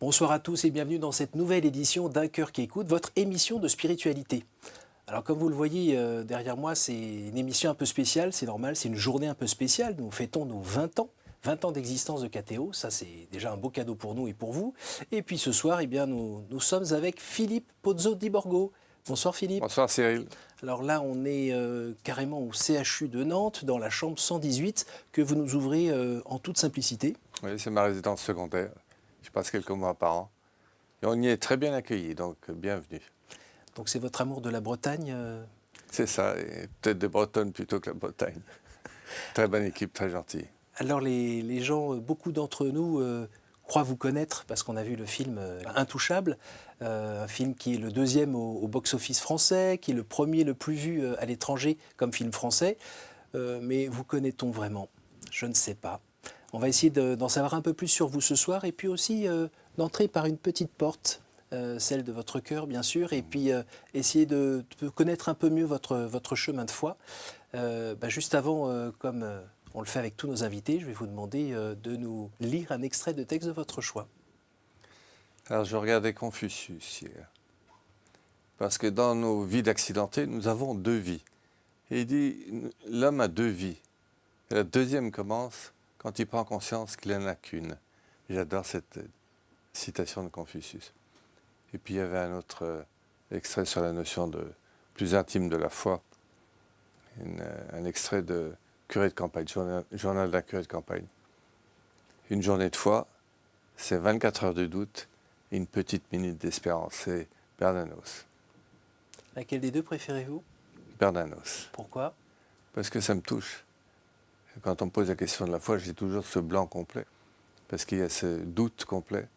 Bonsoir à tous et bienvenue dans cette nouvelle édition d'Un cœur qui écoute, votre émission de spiritualité. Alors comme vous le voyez derrière moi, c'est une émission un peu spéciale, c'est normal, c'est une journée un peu spéciale. Nous fêtons nos 20 ans d'existence de KTO, ça c'est déjà un beau cadeau pour nous et pour vous. Et puis ce soir, eh bien, nous sommes avec Philippe Pozzo di Borgo. Bonsoir Philippe. Bonsoir Cyril. Alors là, on est carrément au CHU de Nantes, dans la chambre 118, que vous nous ouvrez en toute simplicité. Oui, c'est ma résidence secondaire. Je passe quelques mois par an. Et on y est très bien accueillis, donc bienvenue. Donc c'est votre amour de la Bretagne C'est ça, et peut-être de Bretonne plutôt que la Bretagne. Très bonne équipe, très gentille. Alors les gens, beaucoup d'entre nous croient vous connaître parce qu'on a vu le film Intouchable, un film qui est le deuxième au box-office français, qui est le premier le plus vu à l'étranger comme film français. Mais vous connaît-on vraiment? Je ne sais pas. On va essayer d'en savoir un peu plus sur vous ce soir et puis aussi d'entrer par une petite porte, celle de votre cœur bien sûr, et puis essayer de connaître un peu mieux votre chemin de foi. Juste avant, comme on le fait avec tous nos invités, je vais vous demander de nous lire un extrait de texte de votre choix. Alors je regardais Confucius hier. Parce que dans nos vies d'accidentés, nous avons deux vies. Et il dit, l'homme a deux vies. Et la deuxième commence quand il prend conscience qu'il n'en a qu'une. J'adore cette citation de Confucius. Et puis il y avait un autre extrait sur la notion de plus intime de la foi. Un extrait de curé de campagne, journal d'un curé de campagne. Une journée de foi, c'est 24 heures de doute et une petite minute d'espérance. C'est Bernanos. Laquelle des deux préférez-vous? Bernanos. Pourquoi? Parce que ça me touche. Quand on me pose la question de la foi, j'ai toujours ce blanc complet. Parce qu'il y a ce doute complet.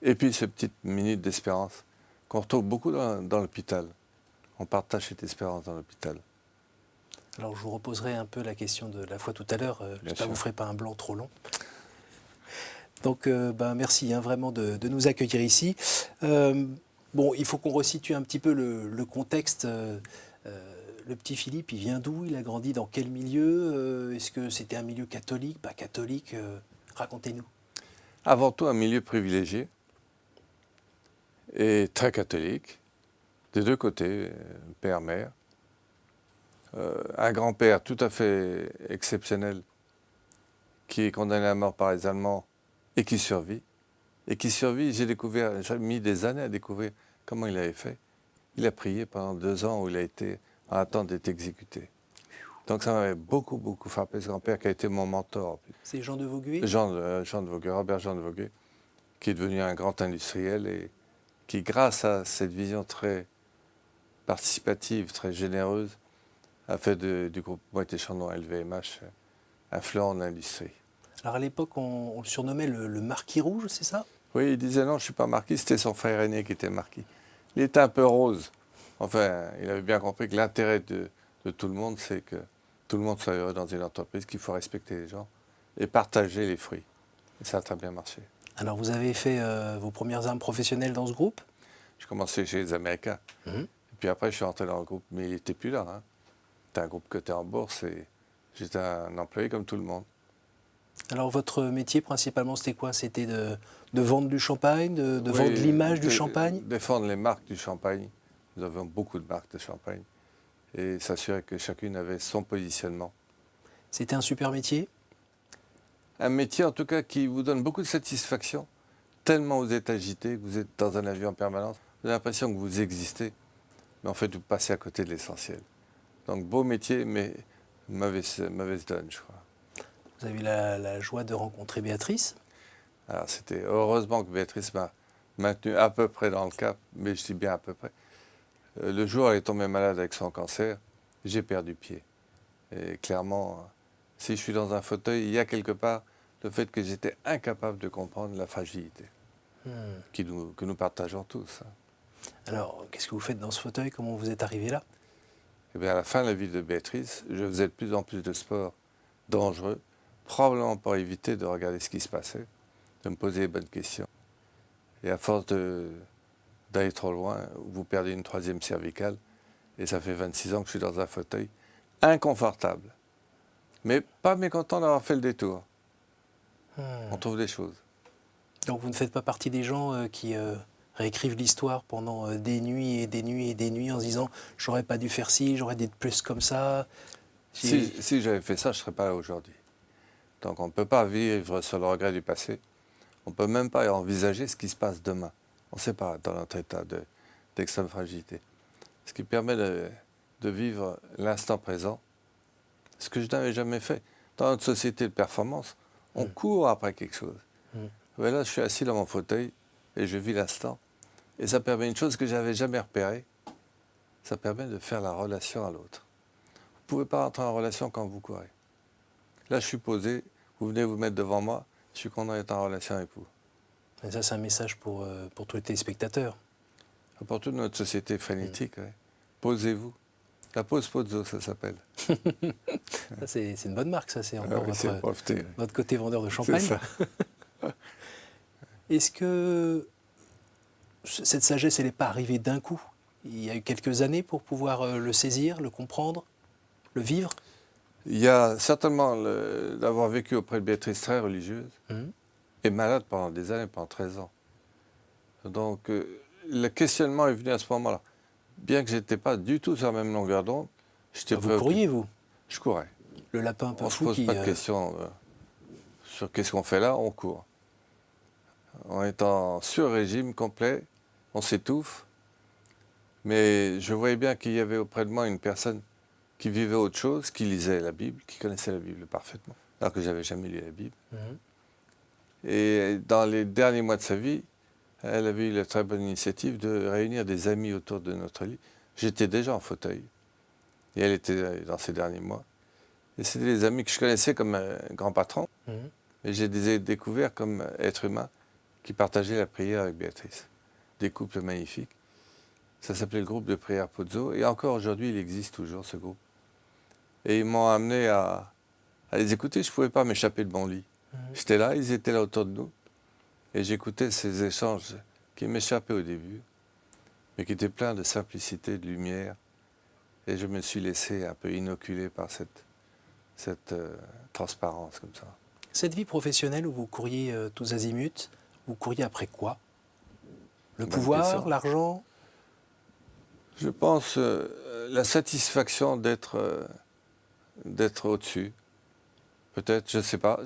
Et puis cette petite minute d'espérance qu'on retrouve beaucoup dans l'hôpital. On partage cette espérance dans l'hôpital. Alors je vous reposerai un peu la question de la foi tout à l'heure. J'espère que vous ne ferez pas un blanc trop long. Donc merci vraiment de nous accueillir ici. Il faut qu'on resitue un petit peu le contexte. Le petit Philippe, il vient d'où? Il a grandi dans quel milieu? Est-ce que c'était un milieu catholique, pas catholique? Racontez-nous. Avant tout, un milieu privilégié et très catholique, des deux côtés, père, mère. Un grand-père tout à fait exceptionnel qui est condamné à mort par les Allemands et qui survit. J'ai mis des années à découvrir comment il avait fait. Il a prié pendant 2 ans où il a été en attente d'être exécuté. Donc ça m'avait beaucoup, beaucoup frappé, ce grand-père qui a été mon mentor. C'est Jean de Vogüé? Jean de Vogüé, Robert Jean de Vogüé, qui est devenu un grand industriel et qui, grâce à cette vision très participative, très généreuse, a fait du groupe Moët & Chandon LVMH un fleuron de l'industrie. Alors à l'époque, on le surnommait le Marquis Rouge, c'est ça? Oui, il disait non, je ne suis pas marquis, c'était son frère aîné qui était marquis. Il était un peu rose. Enfin, il avait bien compris que l'intérêt de tout le monde, c'est que tout le monde soit heureux dans une entreprise, qu'il faut respecter les gens et partager les fruits. Et ça a très bien marché. Alors vous avez fait vos premières armes professionnelles dans ce groupe? Je commençais chez les Américains. Et puis après, je suis rentré dans le groupe, mais il n'était plus là. C'était un groupe coté en bourse et j'étais un employé comme tout le monde. Alors votre métier principalement c'était quoi? C'était de vendre du champagne, de vendre l'image du champagne? Défendre les marques du champagne. Nous avions beaucoup de marques de champagne. Et s'assurer que chacune avait son positionnement. C'était un super métier? Un métier en tout cas qui vous donne beaucoup de satisfaction, tellement vous êtes agité, que vous êtes dans un avion en permanence, vous avez l'impression que vous existez, mais en fait vous passez à côté de l'essentiel. Donc beau métier, mais mauvaise donne, je crois. Vous avez eu la joie de rencontrer Béatrice? Alors c'était heureusement que Béatrice m'a maintenu à peu près dans le cap, mais je dis bien à peu près. Le jour où elle est tombée malade avec son cancer, j'ai perdu pied. Et clairement, si je suis dans un fauteuil, il y a quelque part le fait que j'étais incapable de comprendre la fragilité que nous partageons tous. Alors, qu'est-ce que vous faites dans ce fauteuil? Comment vous êtes arrivé là? Eh bien, à la fin de la vie de Béatrice, je faisais de plus en plus de sport dangereux, probablement pour éviter de regarder ce qui se passait, de me poser les bonnes questions. Et à force d'aller trop loin, vous perdez une 3e cervicale, et ça fait 26 ans que je suis dans un fauteuil inconfortable. Mais pas mécontent d'avoir fait le détour. On trouve des choses. Donc vous ne faites pas partie des gens qui réécrivent l'histoire pendant des nuits et des nuits et des nuits en se disant « j'aurais pas dû faire ci, j'aurais dû être plus comme ça ». Si j'avais fait ça, je ne serais pas là aujourd'hui. Donc on ne peut pas vivre sur le regret du passé. On ne peut même pas envisager ce qui se passe demain. On ne sait pas dans notre état d'extrême fragilité. Ce qui permet de vivre l'instant présent, ce que je n'avais jamais fait. Dans notre société de performance, on court après quelque chose. Mais là, je suis assis dans mon fauteuil et je vis l'instant. Et ça permet une chose que je n'avais jamais repérée. Ça permet de faire la relation à l'autre. Vous ne pouvez pas entrer en relation quand vous courez. Là, je suis posé, vous venez vous mettre devant moi, je suis content d'être en relation avec vous. Et ça, c'est un message pour tous les téléspectateurs. Pour toute notre société frénétique, ouais. Posez-vous. La pause Pozzo, ça s'appelle. Ça, c'est une bonne marque, ça. C'est encore votre côté vendeur de champagne. C'est ça. Est-ce que cette sagesse, elle n'est pas arrivée d'un coup? Il y a eu quelques années pour pouvoir le saisir, le comprendre, le vivre? Il y a certainement d'avoir vécu auprès de Béatrice très religieuse et malade pendant des années, pendant 13 ans. Donc le questionnement est venu à ce moment-là. Bien que je n'étais pas du tout sur la même longueur d'onde, j'étais Vous couriez, vous? Je courais. Le lapin un peu on fou ne se pose pas de questions sur qu'est-ce qu'on fait là, on court. On est en sur-régime complet, on s'étouffe. Mais je voyais bien qu'il y avait auprès de moi une personne qui vivait autre chose, qui lisait la Bible, qui connaissait la Bible parfaitement, alors que je n'avais jamais lu la Bible. Et dans les derniers mois de sa vie, elle avait eu la très bonne initiative de réunir des amis autour de notre lit. J'étais déjà en fauteuil, et elle était dans ces derniers mois. Et c'était des amis que je connaissais comme un grand patron, et je les ai découverts comme êtres humains qui partageaient la prière avec Béatrice. Des couples magnifiques. Ça s'appelait le groupe de prière Pozzo, et encore aujourd'hui, il existe toujours, ce groupe. Et ils m'ont amené à les écouter. Je ne pouvais pas m'échapper de mon lit. J'étais là, ils étaient là autour de nous. Et j'écoutais ces échanges qui m'échappaient au début, mais qui étaient pleins de simplicité, de lumière. Et je me suis laissé un peu inoculer par cette transparence comme ça. Cette vie professionnelle où vous couriez tous azimuts, vous couriez après quoi? Le pouvoir, l'argent? Je pense la satisfaction d'être au-dessus. Peut-être, je ne sais pas.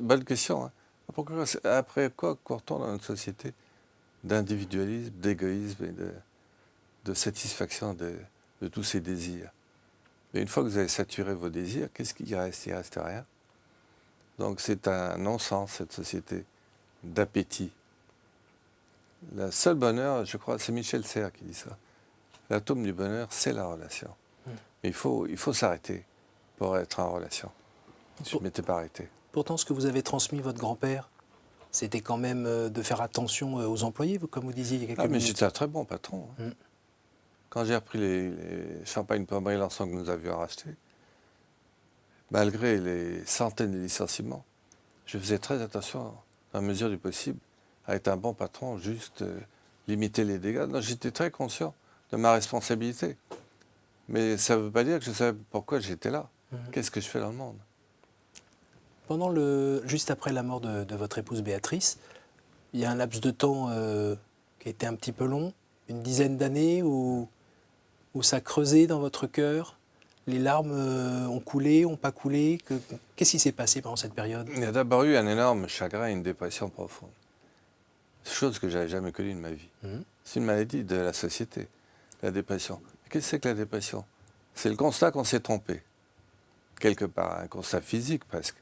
Bonne question. Hein. Après quoi court-on dans notre société d'individualisme, d'égoïsme et de satisfaction de tous ces désirs? Mais une fois que vous avez saturé vos désirs, qu'est-ce qu'il reste? Il ne reste rien. Donc c'est un non-sens, cette société d'appétit. Le seul bonheur, je crois, c'est Michel Serres qui dit ça. L'atome du bonheur, c'est la relation. Mais il faut s'arrêter pour être en relation. Je ne m'étais pas arrêté. Pourtant, ce que vous avez transmis votre grand-père, c'était quand même de faire attention aux employés, comme vous disiez il y a quelques minutes. Mais j'étais un très bon patron. Quand j'ai repris les champagnes Pommery Lançon que nous avions rachetés, malgré les centaines de licenciements, je faisais très attention, dans la mesure du possible, à être un bon patron, juste limiter les dégâts. Non, j'étais très conscient de ma responsabilité. Mais ça ne veut pas dire que je savais pourquoi j'étais là. Qu'est-ce que je fais dans le monde? Juste après la mort de votre épouse Béatrice, il y a un laps de temps qui a été un petit peu long, une dizaine d'années où ça creusait dans votre cœur, les larmes ont coulé, ont pas coulé. Qu'est-ce qui s'est passé pendant cette période? Il y a d'abord eu un énorme chagrin et une dépression profonde. Chose que je n'avais jamais connue de ma vie. C'est une maladie de la société, la dépression. Qu'est-ce que c'est que la dépression? C'est le constat qu'on s'est trompé. Quelque part, un constat physique presque.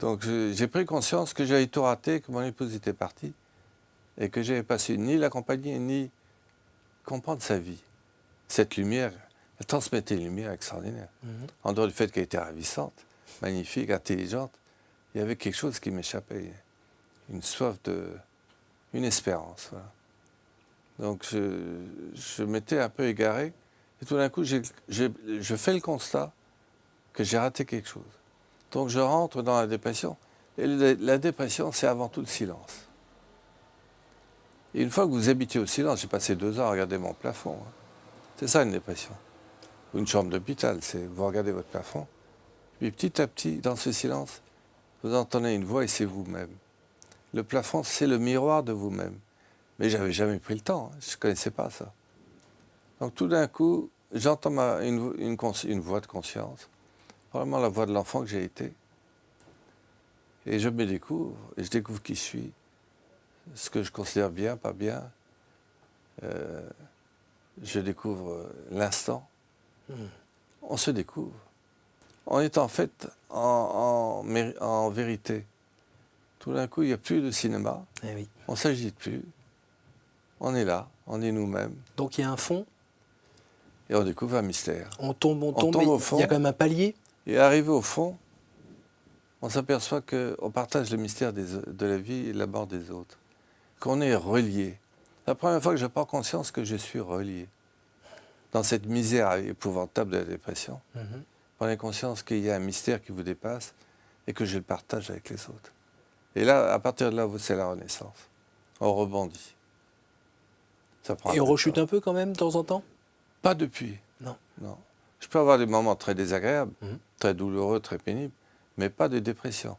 Donc j'ai pris conscience que j'avais tout raté, que mon épouse était partie, et que je n'avais pas su ni l'accompagner, ni comprendre sa vie. Cette lumière, elle transmettait une lumière extraordinaire. En dehors du fait qu'elle était ravissante, magnifique, intelligente, il y avait quelque chose qui m'échappait. Une soif une espérance. Voilà. Donc je m'étais un peu égaré, et tout d'un coup, je fais le constat que j'ai raté quelque chose. Donc je rentre dans la dépression. Et la dépression, c'est avant tout le silence. Et une fois que vous vous habituez au silence, j'ai passé 2 ans à regarder mon plafond. Hein. C'est ça une dépression. Ou une chambre d'hôpital, c'est vous regardez votre plafond. Puis petit à petit, dans ce silence, vous entendez une voix et c'est vous-même. Le plafond, c'est le miroir de vous-même. Mais j'avais jamais pris le temps, hein. Je ne connaissais pas ça. Donc tout d'un coup, j'entends une voix de conscience, probablement la voix de l'enfant que j'ai été. Et je me découvre, et je découvre qui je suis, ce que je considère bien, pas bien. Je découvre l'instant. On se découvre. On est en fait en vérité. Tout d'un coup, il n'y a plus de cinéma. Eh oui. On ne s'agite plus. On est là, on est nous-mêmes. Donc il y a un fond, Et on découvre un mystère. on tombe, tombe mais au fond. il y a quand même un palier. Et arrivé au fond, on s'aperçoit qu'on partage le mystère de la vie et de la mort des autres. Qu'on est reliés. C'est la première fois que je prends conscience que je suis relié. Dans cette misère épouvantable de la dépression, prenez conscience qu'il y a un mystère qui vous dépasse et que je le partage avec les autres. Et là, à partir de là, c'est la renaissance. On rebondit. Ça prend Et on peu de rechute temps. un peu quand même de temps en temps. Pas depuis. Non. Non. Je peux avoir des moments très désagréables, très douloureux, très pénibles, mais pas de dépression.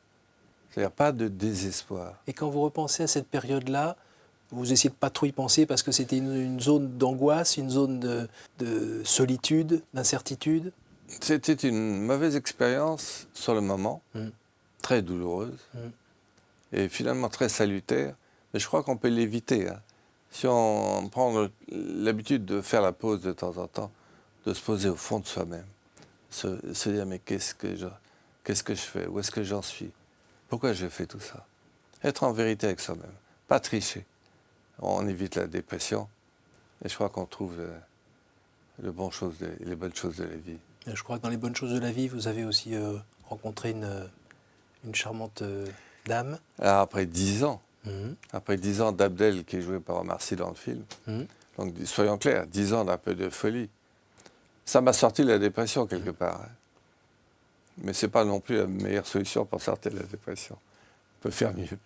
C'est-à-dire pas de désespoir. Et quand vous repensez à cette période-là, vous essayez de pas trop y penser parce que c'était une zone d'angoisse, une zone de solitude, d'incertitude. C'était une mauvaise expérience sur le moment, très douloureuse, et finalement très salutaire, mais je crois qu'on peut l'éviter, hein. Si on prend l'habitude de faire la pause de temps en temps, de se poser au fond de soi-même, se dire mais qu'est-ce que je fais, où est-ce que j'en suis, pourquoi je fais tout ça, être en vérité avec soi-même, pas tricher, on évite la dépression, et je crois qu'on trouve les bonnes choses de la vie. Je crois que dans les bonnes choses de la vie, vous avez aussi rencontré une charmante dame. Alors après 10 ans, d'Abdel qui est joué par Omar Sy dans le film, donc soyons clairs, 10 ans d'un peu de folie, ça m'a sorti de la dépression quelque part. Hein. Mais ce n'est pas non plus la meilleure solution pour sortir de la dépression. On peut faire mieux.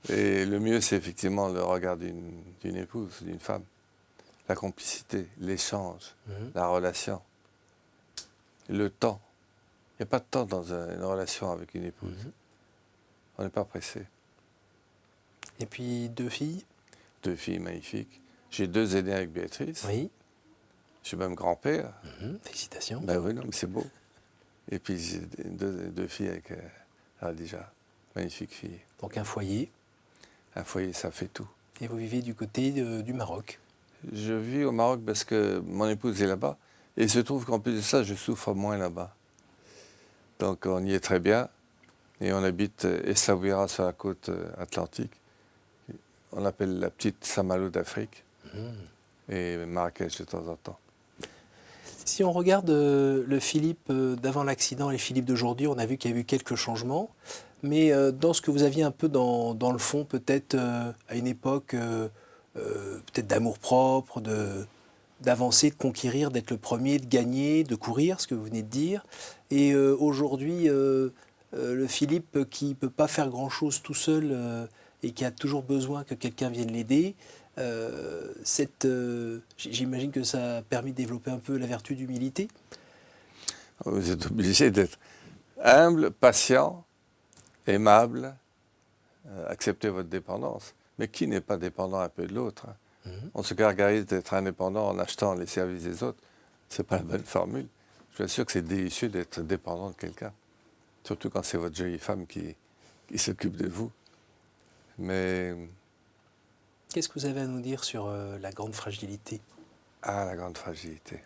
Et le mieux, c'est effectivement le regard d'une épouse, d'une femme. La complicité, l'échange, la relation, le temps. Il n'y a pas de temps dans une relation avec une épouse. On n'est pas pressé. Et puis 2 filles. 2 filles magnifiques. J'ai 2 aînés avec Béatrice. Oui. Je suis même grand-père. Félicitations. Ben oui, non, mais c'est beau. Et puis j'ai 2 filles avec Khadija. Magnifiques filles. Donc un foyer. Un foyer, ça fait tout. Et vous vivez du côté du Maroc. Je vis au Maroc parce que mon épouse est là-bas. Et il se trouve qu'en plus de ça, je souffre moins là-bas. Donc on y est très bien. Et on habite Essaouira sur la côte atlantique. On l'appelle la petite Saint-Malo d'Afrique. Et Marrakech de temps en temps. Si on regarde le Philippe d'avant l'accident et le Philippe d'aujourd'hui, on a vu qu'il y a eu quelques changements. Mais dans ce que vous aviez un peu dans le fond, peut-être à une époque, peut-être d'amour-propre, d'avancer, de conquérir, d'être le premier, de gagner, de courir, ce que vous venez de dire. Et aujourd'hui, le Philippe qui ne peut pas faire grand-chose tout seul et qui a toujours besoin que quelqu'un vienne l'aider, j'imagine que ça a permis de développer un peu la vertu d'humilité. Vous êtes obligé d'être humble, patient, aimable, accepter votre dépendance. Mais qui n'est pas dépendant un peu de l'autre, hein? On se gargarise d'être indépendant en achetant les services des autres. Ce n'est pas la bonne formule. Je suis sûr que c'est délicieux d'être dépendant de quelqu'un. Surtout quand c'est votre jolie femme qui s'occupe de vous. Mais... Qu'est-ce que vous avez à nous dire sur la grande fragilité? Ah, la grande fragilité.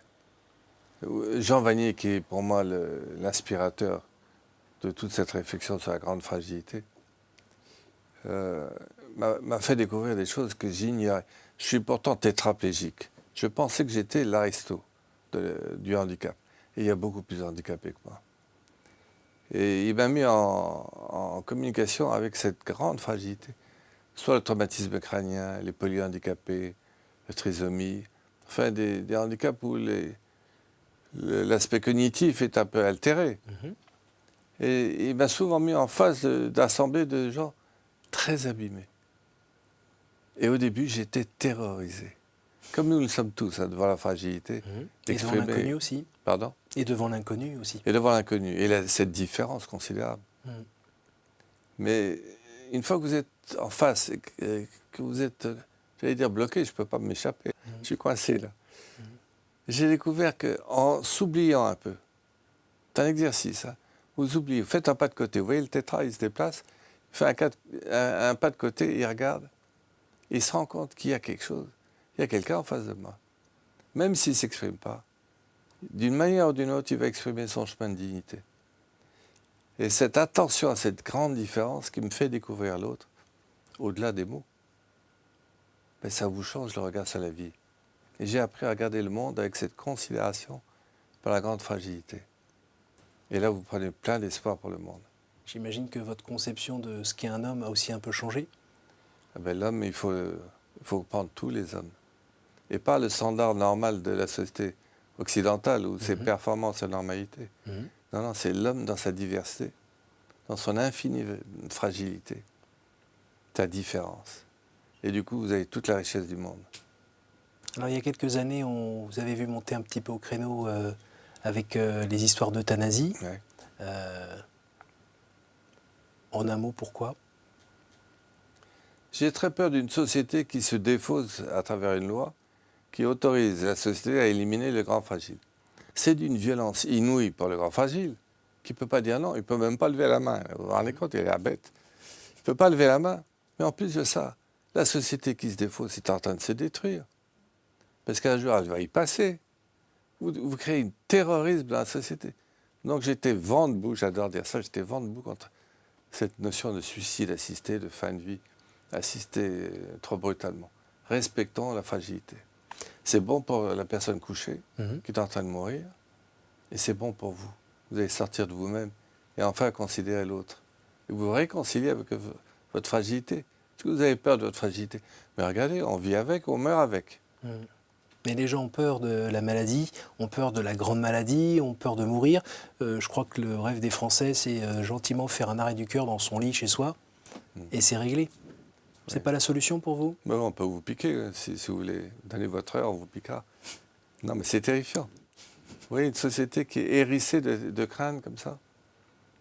Jean Vanier, qui est pour moi l'inspirateur de toute cette réflexion sur la grande fragilité, m'a fait découvrir des choses que j'ignorais. Je suis pourtant tétraplégique. Je pensais que j'étais l'Aristo du handicap. Et il y a beaucoup plus handicapés que moi. Et il m'a mis en communication avec cette grande fragilité. Soit le traumatisme crânien, les polyhandicapés, la trisomie, enfin des handicaps où l'aspect cognitif est un peu altéré. Et il m'a souvent mis en face d'assemblées de gens très abîmés. Et au début, j'étais terrorisé. Comme nous le sommes tous, hein, devant la fragilité. Et devant l'inconnu aussi. Pardon? Et devant l'inconnu aussi. Et devant l'inconnu. Et cette différence considérable. Mais une fois que vous êtes en face et que vous êtes, j'allais dire, bloqué, je ne peux pas m'échapper. Je suis coincé là. J'ai découvert qu'en s'oubliant un peu, c'est un exercice, hein, vous oubliez, vous faites un pas de côté, vous voyez le tétra, il se déplace, il fait un pas de côté, il regarde, il se rend compte qu'il y a quelque chose, il y a quelqu'un en face de moi. Même s'il ne s'exprime pas, d'une manière ou d'une autre, il va exprimer son chemin de dignité. Et cette attention à cette grande différence qui me fait découvrir l'autre, au-delà des mots, ben ça vous change le regard sur la vie. Et j'ai appris à regarder le monde avec cette considération pour la grande fragilité. Et là, vous prenez plein d'espoir pour le monde. J'imagine que votre conception de ce qu'est un homme a aussi un peu changé. Ah ben, l'homme, il faut prendre tous les hommes. Et pas le standard normal de la société occidentale où c'est performance et normalité. Non, non, c'est l'homme dans sa diversité, dans son infinie fragilité, sa différence. Et du coup, vous avez toute la richesse du monde. Alors il y a quelques années, vous avez vu monter un petit peu au créneau avec les histoires d'euthanasie. Ouais. En un mot, pourquoi? J'ai très peur d'une société qui se défausse à travers une loi qui autorise la société à éliminer le grand fragile. C'est d'une violence inouïe pour le grand fragile, qui ne peut pas dire non, il ne peut même pas lever la main. Vous vous rendez compte, il est la bête. Il ne peut pas lever la main. Mais en plus de ça, la société qui se défausse est en train de se détruire. Parce qu'un jour, elle va y passer. Vous créez un terrorisme dans la société. Donc j'étais vent debout, j'adore dire ça, j'étais vent debout contre cette notion de suicide assisté, de fin de vie assistée trop brutalement. Respectons la fragilité. C'est bon pour la personne couchée qui est en train de mourir, et c'est bon pour vous. Vous allez sortir de vous-même et enfin considérer l'autre. Et vous vous réconciliez avec votre fragilité. Est-ce que vous avez peur de votre fragilité? Mais regardez, on vit avec, on meurt avec. Mais les gens ont peur de la maladie, ont peur de la grande maladie, ont peur de mourir. Je crois que le rêve des Français, c'est gentiment faire un arrêt du cœur dans son lit chez soi, et c'est réglé. C'est pas la solution pour vous? Mais on peut vous piquer, si vous voulez donner votre heure, on vous piquera. Non, mais c'est terrifiant. Vous voyez, une société qui est hérissée de crânes comme ça.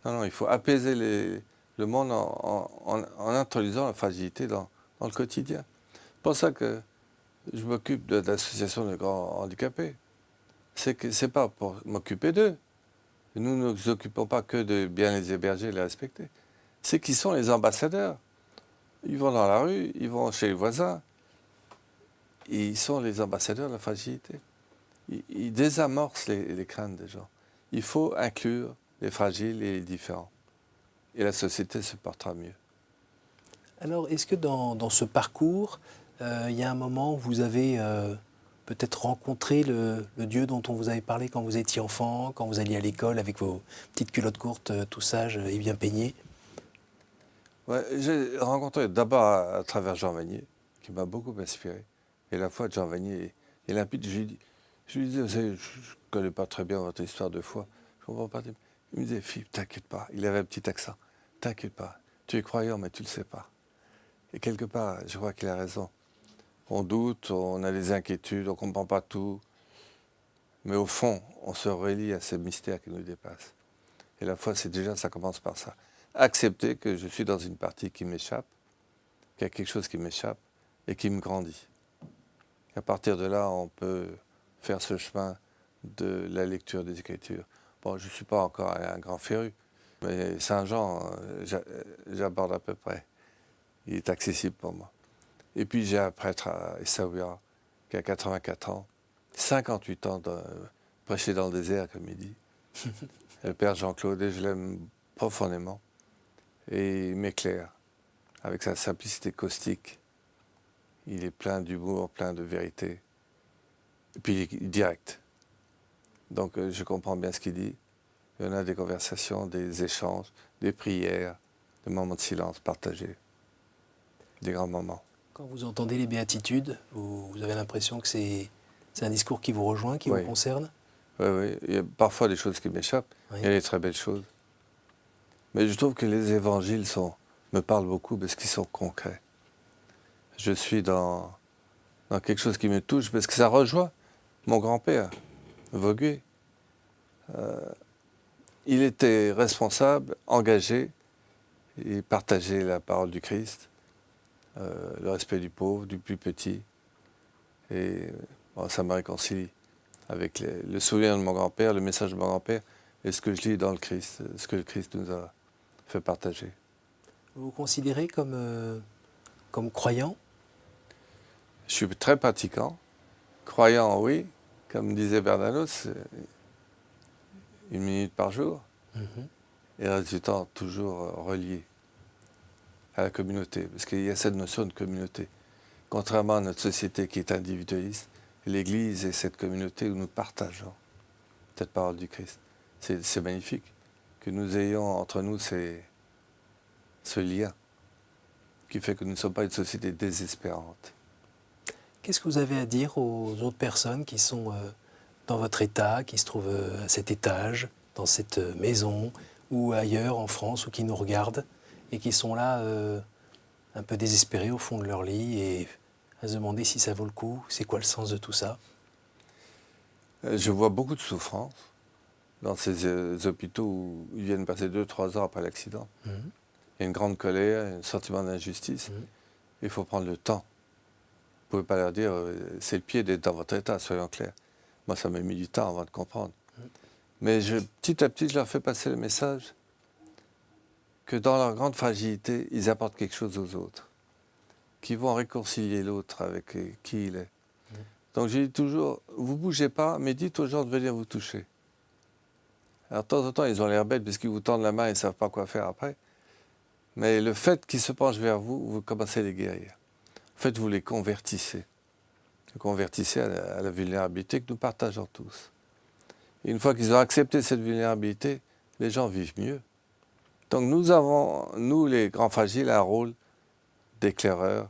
Non, non, il faut apaiser le monde en introduisant la fragilité dans le quotidien. C'est pour ça que je m'occupe de l'association de grands handicapés. C'est pas pour m'occuper d'eux. Nous ne nous occupons pas que de bien les héberger et les respecter. C'est qu'ils sont les ambassadeurs. Ils vont dans la rue, ils vont chez les voisins. Ils sont les ambassadeurs de la fragilité. Ils désamorcent les craintes des gens. Il faut inclure les fragiles et les différents. Et la société se portera mieux. Alors, est-ce que dans ce parcours, il y a un moment où vous avez peut-être rencontré le Dieu dont on vous avait parlé quand vous étiez enfant, quand vous alliez à l'école avec vos petites culottes courtes, tout sages et bien peignées? Ouais, j'ai rencontré d'abord à travers Jean Vanier, qui m'a beaucoup inspiré. Et la foi de Jean Vanier est limpide. Je lui disais, vous savez, je ne connais pas très bien votre histoire de foi, je ne comprends pas. Il me disait, Philippe, t'inquiète pas. Il avait un petit accent. T'inquiète pas. Tu es croyant, mais tu ne le sais pas. Et quelque part, je crois qu'il a raison. On doute, on a des inquiétudes, on ne comprend pas tout. Mais au fond, on se relie à ces mystères qui nous dépassent. Et la foi, c'est déjà, ça commence par ça. Accepter que je suis dans une partie qui m'échappe, qu'il y a quelque chose qui m'échappe et qui me grandit. Et à partir de là, on peut faire ce chemin de la lecture des Écritures. Bon, je ne suis pas encore un grand féru, mais Saint Jean, j'aborde à peu près. Il est accessible pour moi. Et puis j'ai un prêtre à Essaouira qui a 84 ans, 58 ans de prêcher dans le désert, comme il dit. Le père Jean-Claude, et je l'aime profondément. Et il m'éclaire avec sa simplicité caustique. Il est plein d'humour, plein de vérité. Et puis il est direct. Donc je comprends bien ce qu'il dit. Et on a des conversations, des échanges, des prières, des moments de silence partagés, des grands moments. Quand vous entendez les béatitudes, vous avez l'impression que c'est un discours qui vous rejoint, qui vous concerne? Oui, oui. Il y a parfois des choses qui m'échappent. Oui. Il y a des très belles choses. Mais je trouve que les évangiles me parlent beaucoup parce qu'ils sont concrets. Je suis dans quelque chose qui me touche parce que ça rejoint mon grand-père, Vaugué. Il était responsable, engagé, il partageait la parole du Christ. le respect du pauvre, du plus petit. Et bon, ça me réconcilie avec le souvenir de mon grand-père, le message de mon grand-père, et ce que je lis dans le Christ, ce que le Christ nous a fait partager. Vous vous considérez comme croyant? Je suis très pratiquant, croyant, oui, comme disait Bernanos, 1 minute par jour, et reste du temps toujours relié à la communauté, parce qu'il y a cette notion de communauté. Contrairement à notre société qui est individualiste, l'Église est cette communauté où nous partageons cette parole du Christ. C'est magnifique que nous ayons entre nous ce lien qui fait que nous ne sommes pas une société désespérante. Qu'est-ce que vous avez à dire aux autres personnes qui sont dans votre état, qui se trouvent à cet étage, dans cette maison, ou ailleurs en France, ou qui nous regardent, et qui sont là un peu désespérés au fond de leur lit, et à se demander si ça vaut le coup, c'est quoi le sens de tout ça? Je vois beaucoup de souffrance dans ces hôpitaux où ils viennent passer 2-3 ans après l'accident. Il y a une grande colère, un sentiment d'injustice. Il faut prendre le temps. Vous ne pouvez pas leur dire c'est le pied d'être dans votre état, soyons clairs. Moi, ça m'a mis du temps avant de comprendre. Mais petit à petit, je leur fais passer le message que dans leur grande fragilité, ils apportent quelque chose aux autres, qui vont réconcilier l'autre avec qui il est. Donc je dis toujours, vous ne bougez pas, mais dites aux gens de venir vous toucher. Alors de temps en temps, ils ont l'air bêtes parce qu'ils vous tendent la main et ne savent pas quoi faire après. Mais le fait qu'ils se penchent vers vous, vous commencez à les guérir. En fait, vous les convertissez. Vous convertissez à la vulnérabilité que nous partageons tous. Et une fois qu'ils ont accepté cette vulnérabilité, les gens vivent mieux. Donc nous avons, nous les grands fragiles, un rôle d'éclaireur,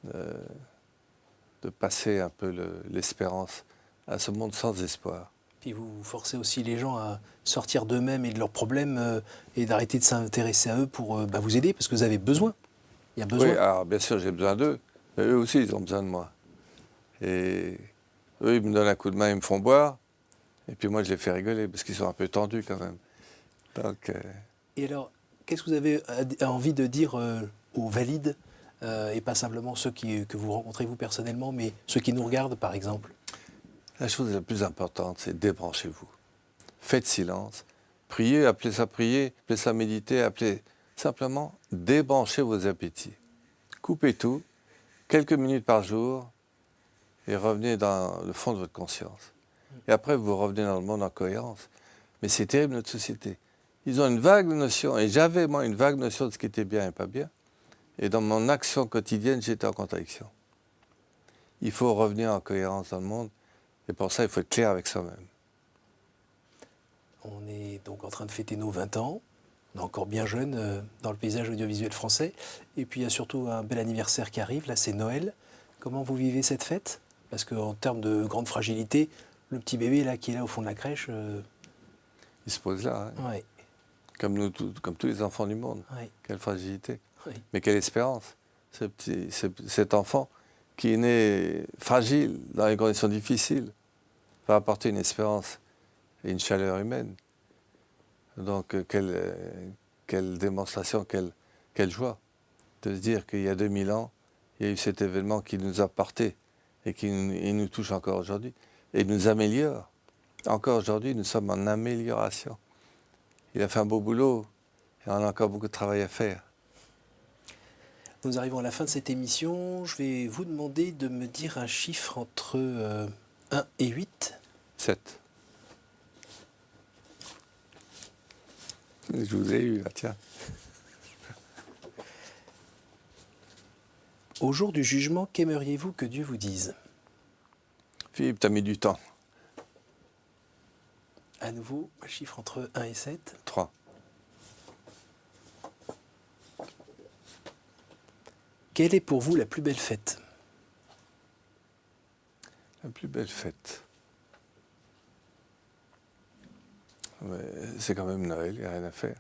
de passer un peu l'espérance à ce monde sans espoir. Puis vous forcez aussi les gens à sortir d'eux-mêmes et de leurs problèmes et d'arrêter de s'intéresser à eux pour vous aider, parce que vous avez besoin. Il y a besoin. Oui, alors bien sûr, j'ai besoin d'eux, mais eux aussi, ils ont besoin de moi. Et eux, ils me donnent un coup de main, ils me font boire, et puis moi, je les fais rigoler, parce qu'ils sont un peu tendus quand même. Donc, Et alors, qu'est-ce que vous avez envie de dire aux valides, et pas simplement ceux que vous rencontrez vous personnellement, mais ceux qui nous regardent, par exemple? la chose la plus importante, c'est débranchez-vous. Faites silence. Priez, appelez ça méditer, appelez simplement débranchez vos appétits. Coupez tout, quelques minutes par jour, et revenez dans le fond de votre conscience. Et après, vous revenez dans le monde en cohérence. Mais c'est terrible, notre société. Ils ont une vague notion, et j'avais, moi, une vague notion de ce qui était bien et pas bien. Et dans mon action quotidienne, j'étais en contradiction. Il faut revenir en cohérence dans le monde, et pour ça, il faut être clair avec soi-même. On est donc en train de fêter nos 20 ans. On est encore bien jeune dans le paysage audiovisuel français. Et puis il y a surtout un bel anniversaire qui arrive, là c'est Noël. Comment vous vivez cette fête? Parce qu'en termes de grande fragilité, le petit bébé là qui est là au fond de la crèche... Il se pose là, hein. Ouais, Comme nous, comme tous les enfants du monde. ouais, Quelle fragilité. ouais. Mais quelle espérance. Cet enfant qui est né fragile, dans des conditions difficiles, va apporter une espérance et une chaleur humaine. Donc, quelle démonstration, quelle joie de se dire qu'il y a 2000 ans, il y a eu cet événement qui nous a portés et qui nous touche encore aujourd'hui et nous améliore. Encore aujourd'hui, nous sommes en amélioration. Il a fait un beau boulot et on a encore beaucoup de travail à faire. Nous arrivons à la fin de cette émission. Je vais vous demander de me dire un chiffre entre 1 et 8. 7. Je vous ai eu, là, tiens. Au jour du jugement, qu'aimeriez-vous que Dieu vous dise? Philippe, t'as mis du temps. À nouveau, un chiffre entre 1 et 7. 3. Quelle est pour vous la plus belle fête? La plus belle fête. Ouais, c'est quand même Noël, il n'y a rien à faire.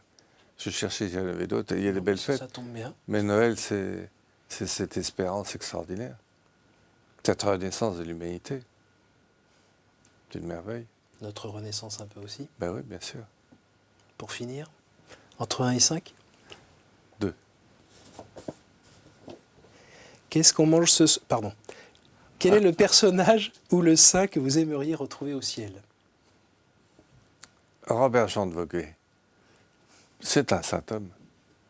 Je cherchais, il y en avait d'autres, il y a des belles fêtes. Ça tombe bien. Mais Noël, c'est cette espérance extraordinaire. Cette renaissance de l'humanité. C'est une merveille. Notre renaissance un peu aussi. Ben oui, bien sûr. Pour finir, entre 1 et 5. 2. Qu'est-ce qu'on mange Pardon. Quel est le personnage ou le saint que vous aimeriez retrouver au ciel? Robert Jean de Voguet, c'est un saint homme.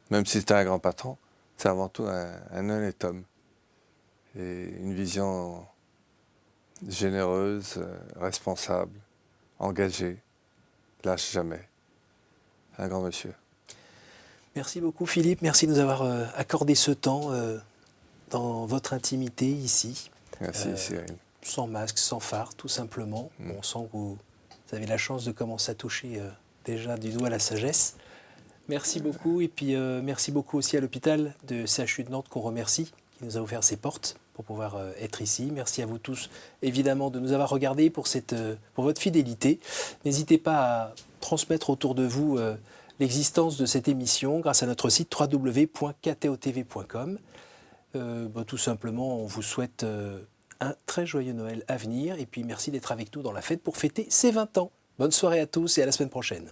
Même si c'était un grand patron, c'est avant tout un honnête homme. Et une vision généreuse, responsable, engagée, lâche jamais. Un grand monsieur. Merci beaucoup Philippe, merci de nous avoir accordé ce temps dans votre intimité ici. Merci Cyril. Sans masque, sans phare, tout simplement. On sent que vous avez la chance de commencer à toucher déjà du doigt la sagesse. Merci beaucoup et puis merci beaucoup aussi à l'hôpital de CHU de Nantes qu'on remercie, qui nous a offert ses portes pour pouvoir être ici. Merci à vous tous évidemment de nous avoir regardés pour votre fidélité. N'hésitez pas à transmettre autour de vous l'existence de cette émission grâce à notre site www.ktotv.com. Tout simplement, on vous souhaite un très joyeux Noël à venir et puis merci d'être avec nous dans la fête pour fêter ses 20 ans. Bonne soirée à tous et à la semaine prochaine.